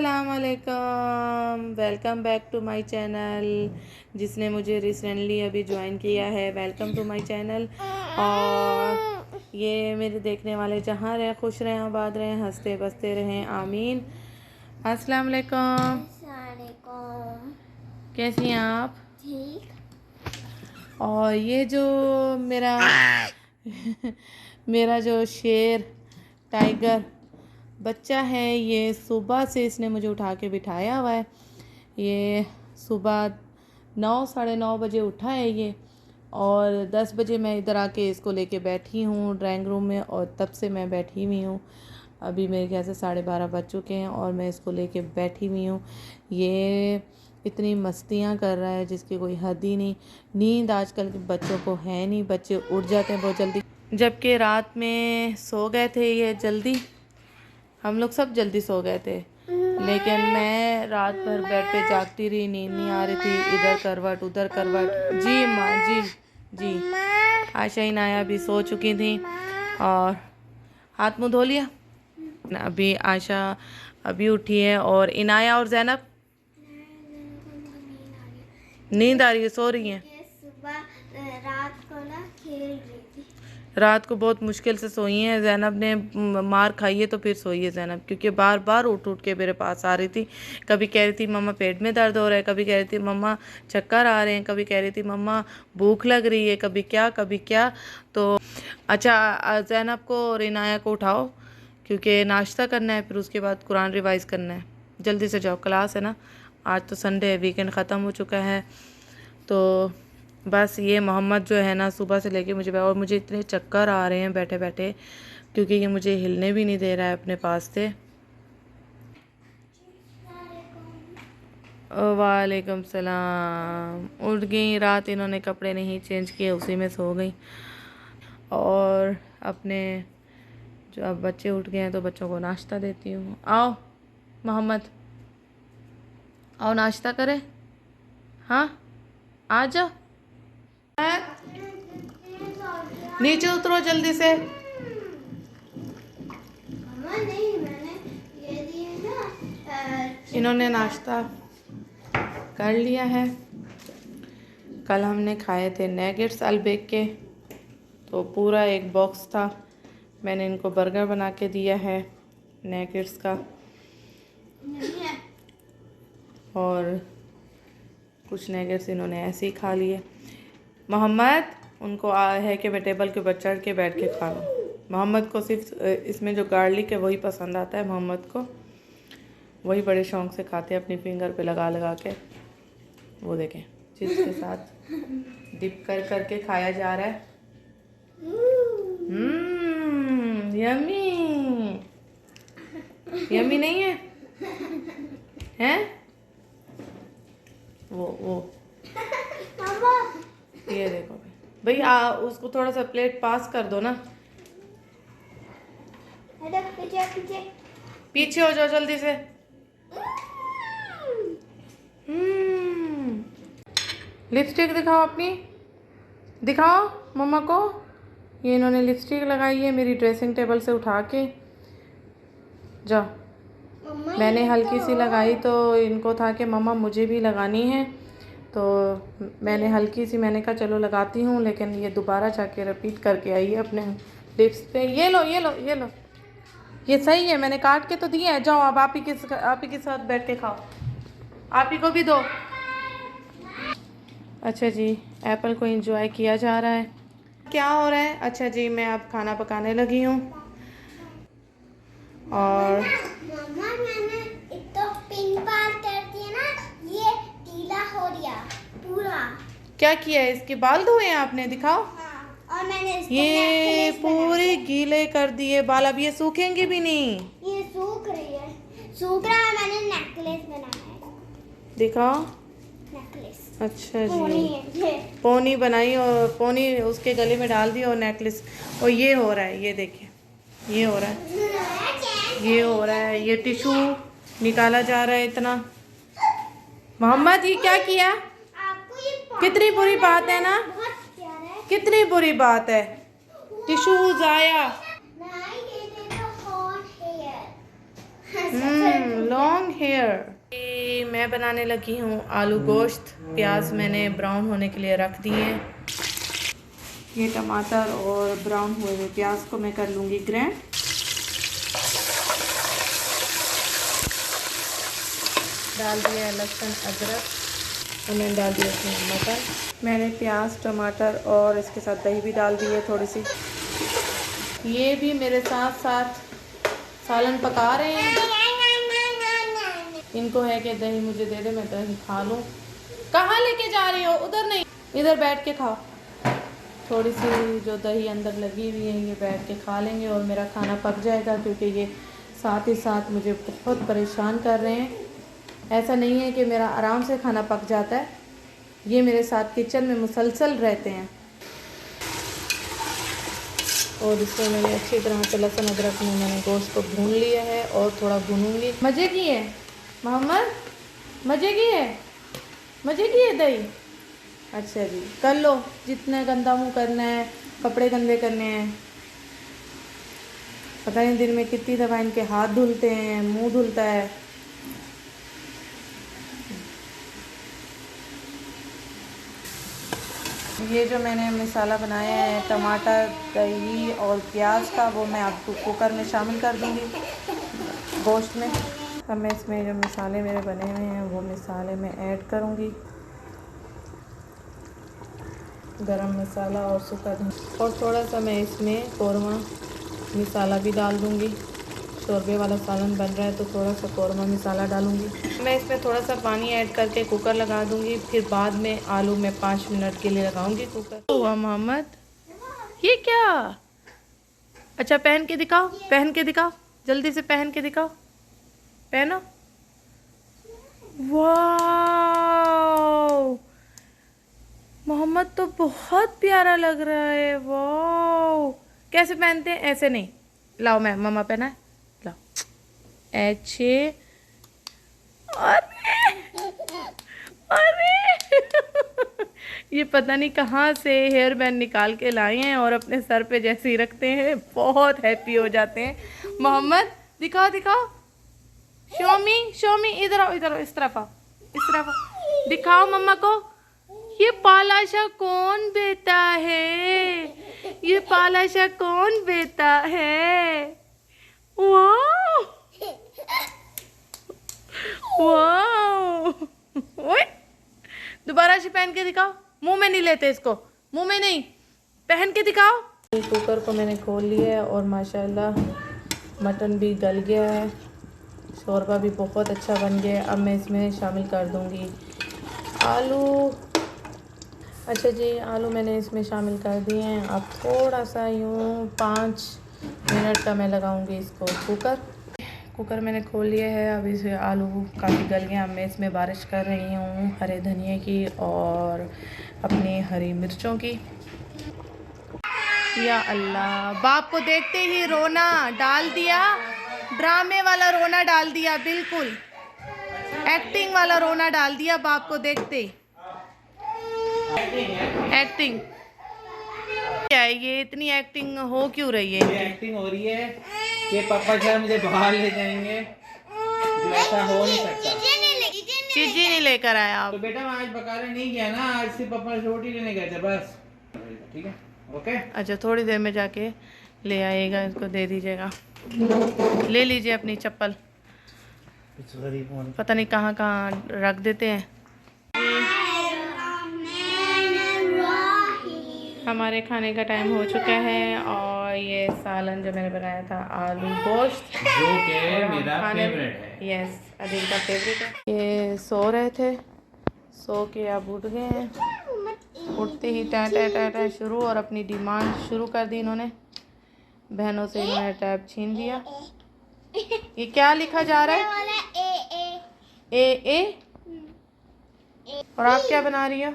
अस्सलाम वालेकुम, welcome back to my channel. जिसने मुझे रिसेंटली अभी ज्वाइन किया है, वेलकम टू माय चैनल। और ये मेरे देखने वाले जहाँ रहें खुश रहें, आबाद रहें, हंसते बसते रहें, आमीन। अस्सलाम वालेकुम। कैसी हैं आप? ठीक। और ये जो मेरा मेरा जो शेर टाइगर बच्चा है, ये सुबह से इसने मुझे उठा के बिठाया हुआ है। ये सुबह 9 साढ़े 9 बजे उठा है ये, और 10 बजे मैं इधर आके इसको लेके बैठी हूँ ड्राइंग रूम में, और तब से मैं बैठी हुई हूँ। अभी मेरे ख्याल से 12:30 बज चुके हैं और मैं इसको लेके बैठी हुई हूँ। ये इतनी मस्तियाँ कर रहा है जिसकी कोई हद ही नहीं। नींद आजकल के बच्चों को है नहीं, बच्चे उठ जाते हैं बहुत जल्दी, जबकि रात में सो गए थे ये जल्दी। हम लोग सब जल्दी सो गए थे, लेकिन मैं रात भर बेड पे जागती रही, नींद नहीं आ रही थी, इधर करवट उधर करवट। जी माँ, जी जी। आयशा इनाया भी सो चुकी थी। और हाथ मुँह धो लिया? अभी आयशा अभी उठी है, और इनाया और ज़ैनब नींद आ रही है, सो रही हैं। सुबह रात को ना खेल रही थी। रात को बहुत मुश्किल से सोई हैं। ज़ैनब ने मार खाई है तो फिर सोई है ज़ैनब, क्योंकि बार बार उठ उठ के मेरे पास आ रही थी। कभी कह रही थी मम्मा पेट में दर्द हो रहा है, कभी कह रही थी मम्मा चक्कर आ रहे हैं, कभी कह रही थी मम्मा भूख लग रही है, कभी क्या। तो अच्छा, ज़ैनब को और इनाया को उठाओ, क्योंकि नाश्ता करना है, फिर उसके बाद कुरान रिवाइज करना है। जल्दी से जाओ, क्लास है ना। आज तो संडे है, वीकेंड ख़त्म हो चुका है। तो बस ये मोहम्मद जो है ना, सुबह से लेके और मुझे इतने चक्कर आ रहे हैं बैठे बैठे, क्योंकि ये मुझे हिलने भी नहीं दे रहा है अपने पास से। वालेकुम सलाम। उठ गई, रात इन्होंने कपड़े नहीं चेंज किए, उसी में सो गई। और अपने जो अब बच्चे उठ गए हैं तो बच्चों को नाश्ता देती हूँ। आओ मोहम्मद, आओ नाश्ता करें। हाँ आ जाओ, नीचे उतरो जल्दी से। इन्होंने नाश्ता कर लिया है। कल हमने खाए थे नैगेट्स अलबेक के, तो पूरा एक बॉक्स था। मैंने इनको बर्गर बना के दिया है नैगेट्स का, और कुछ नैगेट्स इन्होंने ऐसे ही खा लिए। मोहम्मद, उनको है कि मैं टेबल के ऊपर चढ़ के बैठ के खा लूँ। मोहम्मद को सिर्फ इसमें जो गार्लिक है वही पसंद आता है। मोहम्मद को वही बड़े शौक से खाते हैं, अपनी फिंगर पे लगा लगा के। वो देखें, चिप्स के साथ डिप कर करके खाया जा रहा है। यम्मी यम्मी नहीं है? हैं? वो ये देखो भाई, उसको थोड़ा सा प्लेट पास कर दो ना। पीछे हो जाओ जल्दी से। लिपस्टिक दिखाओ अपनी, दिखाओ मम्मा को। ये इन्होंने लिपस्टिक लगाई है मेरी ड्रेसिंग टेबल से उठा के। जाओ, मैंने हल्की सी लगाई तो इनको था कि मम्मा मुझे भी लगानी है, तो मैंने हल्की सी, मैंने कहा चलो लगाती हूँ, लेकिन ये दोबारा जाके रिपीट करके आई है अपने लिप्स पे। ये लो ये लो ये लो, ये सही है, मैंने काट के तो दिया है। जाओ अब आप ही के साथ बैठ के खाओ, आप ही को भी दो। अच्छा जी, एप्पल को एंजॉय किया जा रहा है। क्या हो रहा है? अच्छा जी, मैं अब खाना पकाने लगी हूँ। और मम्मा मैंने एक तो पिंक बाल कर दिया ना, ये गीला हो गया पूरा। क्या किया है? इसके बाल धोए हैं आपने? दिखाओ। हाँ, और मैंने ये पूरे गीले कर दिए बाल, अब ये सूखेंगे भी नहीं। ये सूख रही है, सूख रहा है। मैंने नेकलेस बनाया है। दिखाओ। नेकलेस। अच्छा जी, पोनी बनाई और पोनी उसके गले में डाल दी और नेकलेस। और ये हो रहा है, ये देखिए, ये हो रहा है, ये हो रहा है। ये टिश्यू निकाला जा रहा है इतना। मोहम्मद, ये क्या किया? आपको ये कितनी बुरी बात है ना, बहुत प्यारा है। कितनी बुरी बात है। टिश्यू जाया। Long hair. मैं बनाने लगी हूँ आलू गोश्त। प्याज मैंने ब्राउन होने के लिए रख दिए हैं। ये टमाटर और ब्राउन हुए हुए प्याज को मैं कर लूँगी ग्राइंड। डाल दिया लहसुन अदरक और मैंने डाल दिया इसमें मटर। मैंने प्याज टमाटर और इसके साथ दही भी डाल दी है थोड़ी सी। ये भी मेरे साथ साथ सालन पका रहे हैं। इनको है कि दही मुझे दे दे, मैं दही खा लूँ। कहाँ लेके जा रही हो? उधर नहीं, इधर बैठ के खाओ। थोड़ी सी जो दही अंदर लगी हुई है ये बैठ के खा लेंगे और मेरा खाना पक जाएगा, क्योंकि ये साथ ही साथ मुझे बहुत परेशान कर रहे हैं। ऐसा नहीं है कि मेरा आराम से खाना पक जाता है, ये मेरे साथ किचन में मुसलसल रहते हैं। और इसमें मैंने अच्छी तरह से लहसुन अदरक में मैंने गोश्त को भून लिया है और थोड़ा भूनूंगी। मज़े की है मोहम्मद, मज़े की है, मज़े की है दही। अच्छा जी, कर लो जितना गंदा मुँह करना है, कपड़े गंदे करने हैं। पता नहीं दिन में कितनी दफ़ा इनके हाथ धुलते हैं, मुंह धुलता है। ये जो मैंने मसाला बनाया है टमाटर दही और प्याज का, वो मैं आपको कुकर में शामिल कर दूंगी गोश्त में। अब मैं इसमें जो मसाले मेरे बने हुए हैं वो मसाले में ऐड करूंगी। गरम मसाला और सूखा धनिया और थोड़ा सा मैं इसमें कौरमा मसाला भी डाल दूंगी। शोरबे वाला सालन बन रहा है तो थोड़ा सा कौरमा मसाला डालूंगी। मैं इसमें थोड़ा सा पानी ऐड करके कुकर लगा दूंगी, फिर बाद में आलू में 5 मिनट के लिए लगाऊंगी कुकर। हुआ मोहम्मद, ये क्या? अच्छा पहन के दिखाओ, पहन के दिखाओ, जल्दी से पहन के दिखाओ। पहनो। वाह मोहम्मद तो बहुत प्यारा लग रहा है। वाह, कैसे पहनते हैं? ऐसे नहीं, लाओ मैं मम्मा पहना है, लाओ ऐसे। अरे ये पता नहीं कहाँ से हेयर बैंड निकाल के लाए हैं और अपने सर पे जैसे ही रखते हैं बहुत हैप्पी हो जाते हैं। मोहम्मद दिखाओ दिखाओ, शोमी इधर आओ, इधर आओ, इस तरफ आओ, इस तरफ आओ, दिखाओ मम्मा को। ये पालाशा कौन बेटा है? ये पालाशा कौन बेटा है? वाह वाह, ओए दोबारा से पहन के दिखाओ। मुंह में नहीं लेते इसको, मुंह में नहीं, पहन के दिखाओ। कुकर को मैंने खोल लिया है और माशाल्लाह मटन भी गल गया है, शोरबा भी बहुत अच्छा बन गया है। अब मैं इसमें शामिल कर दूंगी आलू। अच्छा जी, आलू मैंने इसमें शामिल कर दिए हैं। अब थोड़ा सा यूँ 5 मिनट का मैं लगाऊंगी इसको कुकर मैंने खोल लिया है। अब इस आलू काफ़ी गल गए। अब मैं इसमें बारिश कर रही हूँ हरे धनिए की और अपनी हरी मिर्चों की। या अल्लाह, बाप को देखते ही रोना डाल दिया, ड्रामे वाला रोना डाल दिया, बिल्कुल एक्टिंग वाला रोना डाल दिया बाप को देखते ही। एक्टिंग क्या है ये? इतनी एक्टिंग हो क्यों रही है? ये एक्टिंग हो रही है कि पापा जो मुझे बाहर ले जाएंगे, जो ऐसा हो नहीं सकता। चीज़ी नहीं लेकर आया आप। तो बेटा मैं आज बकाले नहीं गया ना, आज सिर्फ पापा रोटी लेने गए थे बस। ठीक है, ओके। अच्छा थोड़ी देर में जाके ले आइएगा, इसको दे दीजिएगा। ले लीजिए अपनी चप्पल, पता नहीं कहाँ कहाँ रख देते हैं। हमारे खाने का टाइम हो चुका है और ये सालन जो मैंने बनाया था आलू गोश्त, जो कि मेरा फेवरेट है। यस, अदिल का फेवरेट है। ये सो रहे थे, सो के अब उठ गए हैं। उठते ही टा शुरू और अपनी डिमांड शुरू कर दी इन्होंने। बहनों से इन्होंने टैब छीन लिया। ये क्या लिखा जा रहा है? ए। और आप क्या बना रही हो?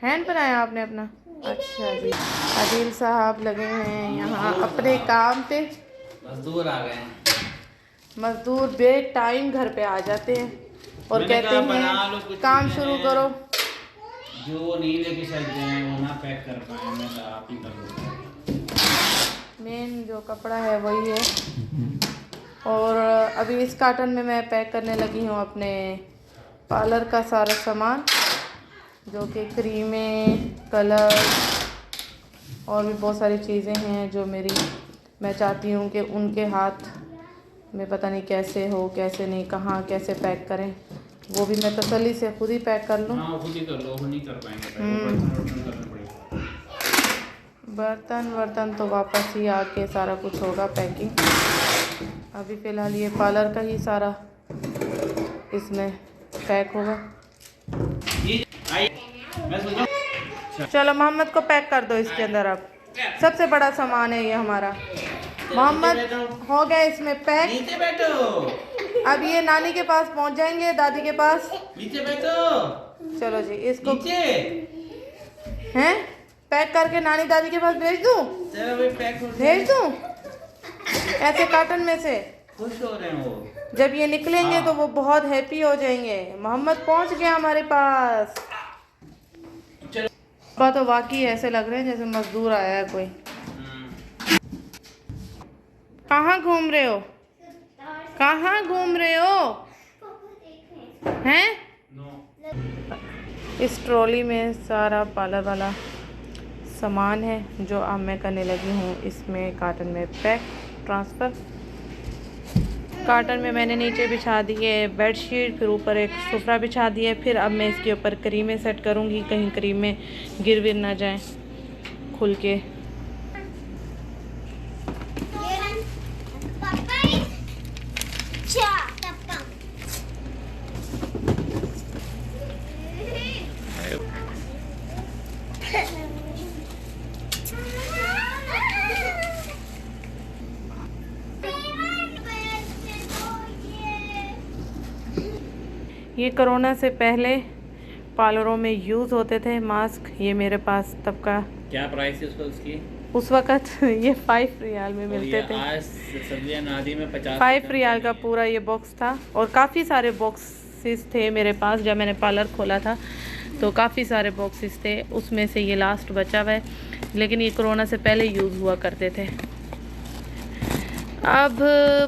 हैंड बनाया आपने अपना? अच्छा जी, आदिल साहब लगे हुए हैं यहाँ अपने काम पे। मजदूर आ गए हैं। मजदूर बे टाइम घर पे आ जाते हैं और कहते हैं काम शुरू करो। जो वो नहीं लेके चलते हैं वो ना पैक कर पाए, मैं तो आप ही कर दूँगा। मेन जो कपड़ा है वही है। और अभी इस कार्टन में मैं पैक करने लगी हूँ अपने पार्लर का सारा सामान, जो कि क्रीमें, कलर और भी बहुत सारी चीज़ें हैं जो मैं चाहती हूँ कि उनके हाथ में पता नहीं कैसे हो, कैसे नहीं, कहाँ कैसे पैक करें, वो भी मैं तसल्ली से खुद ही पैक कर लूँ। हाँ, खुद ही कर लो, नहीं कर पाएंगे, बर्तन तो वापस ही आके सारा कुछ होगा पैकिंग। अभी फ़िलहाल ये पार्लर का ही सारा इसमें पैक होगा। चलो मोहम्मद को पैक कर दो इसके अंदर। अब सबसे बड़ा सामान है ये हमारा। मोहम्मद हो गया इसमें पैक। नीचे बैठो। अब ये नानी के पास पहुंच जाएंगे, दादी के पास। नीचे बैठो। चलो जी, इसको नीचे हैं पैक करके नानी दादी के पास भेज दूं? चलो भाई, पैक हो भेज दूं ऐसे कार्टन में से? खुश हो रहे हैं वो। जब ये निकलेंगे तो वो बहुत हैप्पी हो जाएंगे। मोहम्मद पहुंच गया हमारे पास। पापा तो वाकई ऐसे लग रहे हैं जैसे मजदूर आया है कोई। कहाँ घूम रहे हो? कहाँ घूम रहे हो हैं? इस ट्रॉली में सारा पार्लर वाला सामान है जो अब मैं करने लगी हूँ इसमें कार्टन में पैक ट्रांसफ़र। कार्टन में मैंने नीचे बिछा दी है बेडशीट, फिर ऊपर एक सुफरा बिछा दिया है। फिर अब मैं इसके ऊपर क्रीमें सेट करूँगी, कहीं क्रीमें गिर विर ना जाएं खुल के। ये कोरोना से पहले पार्लरों में यूज़ होते थे मास्क। ये मेरे पास तब का क्या प्राइस है उसकी? उस वक़्त ये 5 रियाल में मिलते थे। आज सब्जियां नादी में 5 रियाल का पूरा ये बॉक्स था। और काफ़ी सारे बॉक्सेस थे मेरे पास जब मैंने पार्लर खोला था, तो काफ़ी सारे बॉक्सेस थे, उसमें से ये लास्ट बचा हुआ है। लेकिन ये कोरोना से पहले यूज़ हुआ करते थे। अब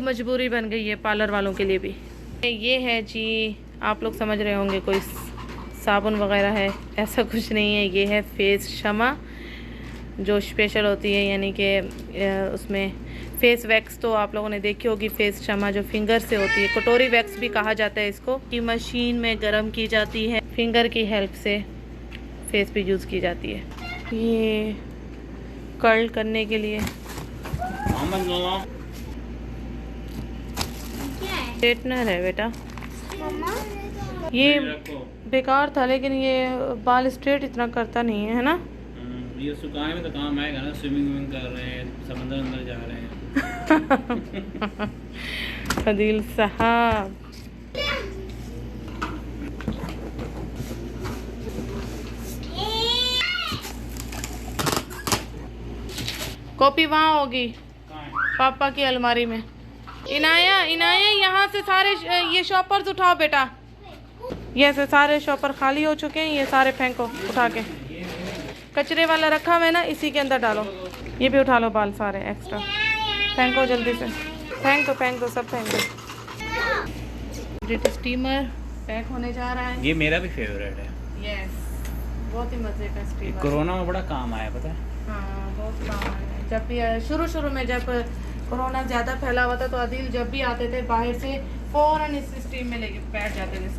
मजबूरी बन गई है पार्लर वालों के लिए भी। ये है जी, आप लोग समझ रहे होंगे कोई साबुन वगैरह है, ऐसा कुछ नहीं है। ये है फेस शमा जो स्पेशल होती है, यानी कि उसमें फेस वैक्स तो आप लोगों ने देखी होगी। फेस शमा जो फिंगर से होती है, कटोरी वैक्स भी कहा जाता है इसको, कि मशीन में गर्म की जाती है, फिंगर की हेल्प से फेस पे यूज़ की जाती है। ये कर्ल करने के लिए स्ट्रेटनर है बेटा। ये बेकार था लेकिन ये बाल स्ट्रेट इतना करता नहीं है ना। ये सुखाने में तो काम आएगा ना। स्विमिंग कर रहे हैं, समंदर अंदर जा रहे हैं। फदील साहब, कॉपी वहाँ होगी पापा की अलमारी में। इनाया यहाँ से सारे ये शॉपर्स उठाओ बेटा। ये से सारे शॉपर खाली हो चुके हैं, ये सारे फेंको उठा के। कचरे वाला रखा हुआ है ना, इसी के अंदर डालो। ये भी उठा लो बाल सारे एक्स्ट्रा, फेंको जल्दी से। फेंक दो सब फेंक दो। स्टीमर पैक होने जा रहा है। ये मेरा भी फेवरेट है। यस, बहुत ही मजे का स्टीमर। कोरोना में बड़ा काम आया, पता है? हाँ, बहुत काम आया। जब भी शुरू में जब कोरोना ज़्यादा फैला हुआ था तो आदिल जब भी आते थे बाहर से फ़ौरन इस स्टीम में लेके बैठ जाते थे,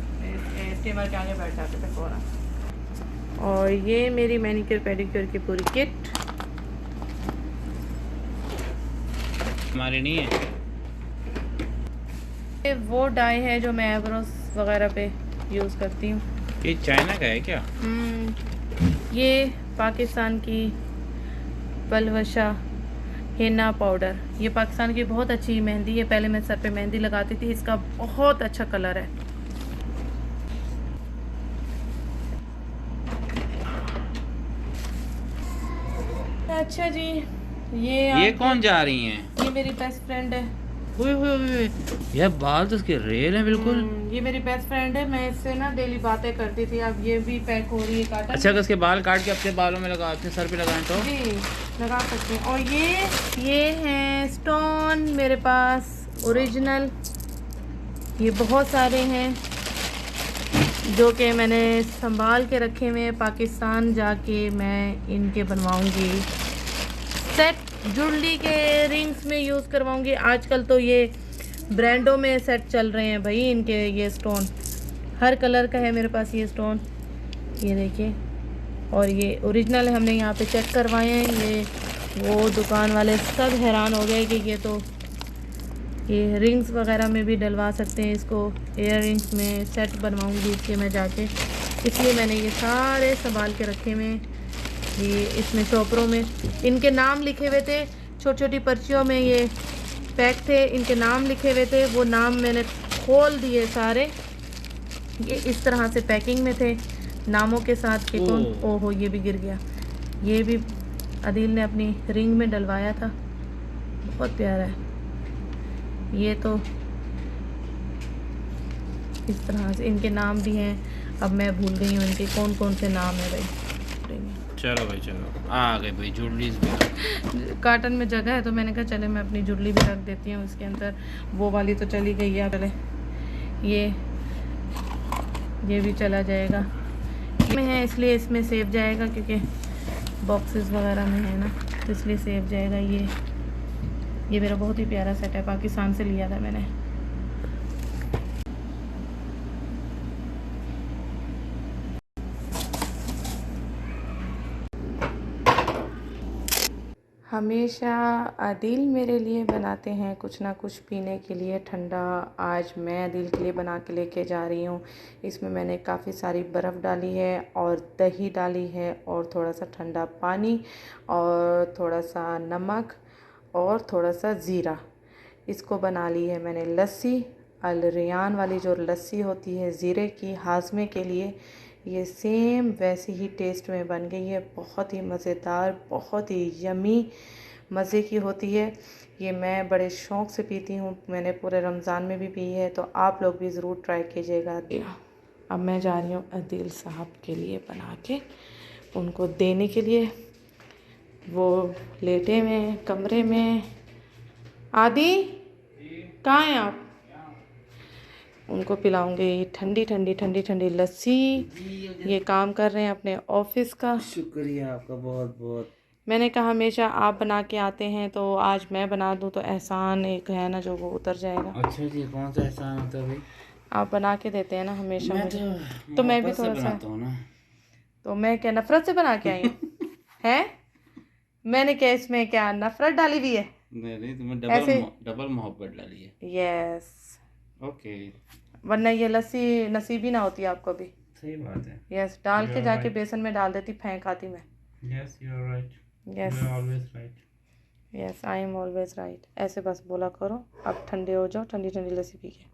स्टीमर के आगे बैठ जाते थे फ़ौरन। और ये मेरी मैनिक्योर पेडिक्योर की पूरी किट। हमारी नहीं है। ये वो डाई है जो मैं एब्रोस वगैरह पे यूज़ करती हूँ। ये चाइना का है क्या? ये पाकिस्तान की पलवशा हिना पाउडर। ये पाकिस्तान की बहुत अच्छी मेहंदी है। पहले मैं सर पे मेहंदी लगाती थी, इसका बहुत अच्छा कलर है। अच्छा जी, ये कौन जा रही हैं? ये मेरी बेस्ट फ्रेंड है। यार बाल तो उसके रेल हैं बिल्कुल। ये मेरी बेस्ट फ्रेंड है, मैं इससे ना डेली बातें करती थी। अब ये भी पैक हो रही है काटन। अच्छा, तो उसके बाल काट के अपने बालों में लगा, अपने सर पे लगाएं तो जी लगा सकते हैं। और ये हैं स्टोन मेरे पास ओरिजिनल। ये बहुत सारे हैं जो कि मैंने संभाल के रखे हुए हैं। पाकिस्तान जाके मैं इनके बनवाऊंगी सेट, जुड़ली के रिंग्स में यूज़ करवाऊंगी। आजकल तो ये ब्रांडों में सेट चल रहे हैं भाई इनके। ये स्टोन हर कलर का है मेरे पास ये स्टोन, ये देखिए। और ये ओरिजिनल हमने यहाँ पे चेक करवाए हैं। ये वो दुकान वाले सब हैरान हो गए कि ये तो ये रिंग्स वगैरह में भी डलवा सकते हैं इसको। एयर रिंग्स में सेट बनवाऊंगी इसके मैं जाके, इसलिए मैंने ये सारे संभाल के रखे हुए हैं। ये इसमें चोपड़ों में इनके नाम लिखे हुए थे, छोटी छोटी पर्चियों में ये पैक थे, इनके नाम लिखे हुए थे। वो नाम मैंने खोल दिए सारे। ये इस तरह से पैकिंग में थे नामों के साथ कि कौन। ओहो ये भी गिर गया। ये भी अदील ने अपनी रिंग में डलवाया था, बहुत प्यारा है। ये तो इस तरह से इनके नाम भी हैं। अब मैं भूल गई हूँ इनके कौन कौन से नाम है भाई। चलो भाई चलो, आ गए भाई जुड़ली भी। कार्टन में जगह है तो मैंने कहा चले मैं अपनी जुड़ली भी रख देती हूँ इसके अंदर। वो वाली तो चली गई है, चले ये भी चला जाएगा। में है इसलिए इसमें सेव जाएगा, क्योंकि बॉक्सेस वगैरह में है ना, तो इसलिए सेव जाएगा। ये मेरा बहुत ही प्यारा सेट है, पाकिस्तान से लिया था मैंने। हमेशा आदिल मेरे लिए बनाते हैं कुछ ना कुछ पीने के लिए ठंडा। आज मैं आदिल के लिए बना के लेके जा रही हूँ। इसमें मैंने काफ़ी सारी बर्फ़ डाली है और दही डाली है और थोड़ा सा ठंडा पानी और थोड़ा सा नमक और थोड़ा सा ज़ीरा। इसको बना ली है मैंने लस्सी, अल रियान वाली जो लस्सी होती है ज़ीरे की हाजमे के लिए। ये सेम वैसे ही टेस्ट में बन गई है, बहुत ही मज़ेदार, बहुत ही यमी मज़े की होती है। ये मैं बड़े शौक़ से पीती हूँ, मैंने पूरे रमज़ान में भी पी है, तो आप लोग भी ज़रूर ट्राई कीजिएगा। अब मैं जा रही हूँ आदिल साहब के लिए बना के उनको देने के लिए। वो लेटे में कमरे में। आदि कहाँ हैं आप? उनको पिलाऊंगी ठंडी ठंडी ठंडी ठंडी लस्सी। ये काम कर रहे हैं अपने ऑफिस का। शुक्रिया आपका बहुत बहुत। मैंने कहा हमेशा आप बना के आते हैं तो आज मैं बना दूं तो एहसान एक है ना जो वो उतर जाएगा। अच्छा जी, कौन सा एहसान होता है भाई? आप बना के देते हैं ना हमेशा मुझे, तो मैं भी थोड़ा सा ना। तो मैं क्या नफरत से बना के आई हूँ है? मैंने क्या इसमें क्या नफरत डाली हुई है? नहीं, तुम्हें डबल मोहब्बत डाली है। यस ओके, वरना ये लस्सी नसीबी ना होती आपको भी। सही बात है। यस डाल के जाके बेसन में डाल देती, फेंक आती मैं। Yes you are right, yes you are always right. Yes I am always right. ऐसे बस बोला करो। अब ठंडे हो जाओ, ठंडी ठंडी लस्सी पी के।